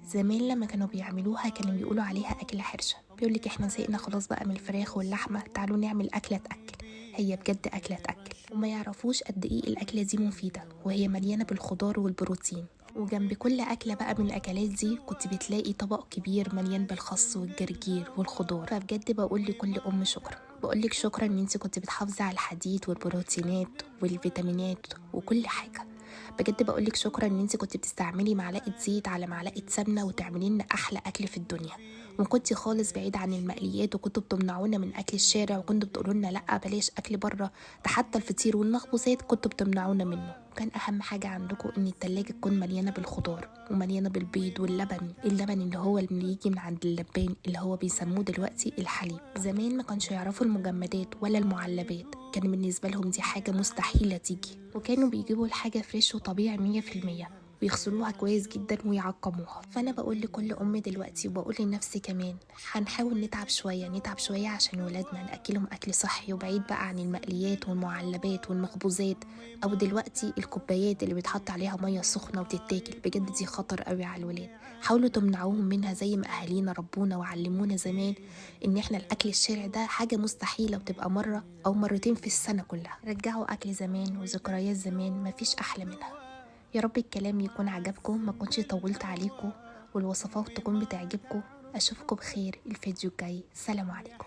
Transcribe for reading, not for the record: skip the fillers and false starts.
زمان لما كانوا بيعملوها كانوا بيقولوا عليها أكلة حرشة، بيقولك احنا زهقنا خلاص بقى من الفراخ واللحمة، تعالوا نعمل أكلة تأكل. هي بجد أكلة تأكل، وما يعرفوش قد ايه الأكلة دي مفيدة، وهي مليانة بالخضار والبروتين. وجنب كل أكلة بقى من الأكلات دي كنت بتلاقي طبق كبير مليان بالخس والجرجير والخضار. فبجد بقول لكل أم شكرا، بقولك شكرا ان انت كنت بتحافظي على الحديد والبروتينات والفيتامينات وكل حاجة. بجد بقولك شكرا ان انت كنت بتستعملي معلقه زيت على معلقه سمنه وتعملي لنا احلى اكل في الدنيا، وكنتي خالص بعيد عن المقليات، وكنتوا بتمنعونا من اكل الشارع، وكنتوا بتقولوا لنا لا بلاش اكل بره، ده حتى الفطير والمخبوزات كنتوا بتمنعونا منه. كان اهم حاجه عندكم ان التلاجة تكون مليانه بالخضار ومليانه بالبيض واللبن، اللبن اللي هو اللي يجي من عند اللبان اللي هو بيسموه دلوقتي الحليب. زمان ما كانش يعرفوا المجمدات ولا المعلبات، كان بالنسبه لهم دي حاجه مستحيله تيجي، وكانوا بيجيبوا الحاجه فريش وطبيعي 100%، ويغسلوها كويس جدا ويعقموها. فانا بقول لكل ام دلوقتي وبقول لنفسي كمان، هنحاول نتعب شويه عشان ولادنا، ناكلهم اكل صحي وبعيد بقى عن المقليات والمعلبات والمخبوزات، او دلوقتي الكوبايات اللي بيتحط عليها ميه سخنه وتتاكل. بجد دي خطر قوي على الولاد، حاولوا تمنعوهم منها زي ما اهالينا ربونا وعلمونا زمان ان احنا الاكل الشارع ده حاجه مستحيله وتبقى مره او مرتين في السنه كلها. رجعوا اكل زمان وذكريات زمان، مفيش احلى منها. يا رب الكلام يكون عجبكم، ما كنتش طولت عليكم، والوصفات تكون بتعجبكم. اشوفكم بخير الفيديو الجاي، سلام عليكم.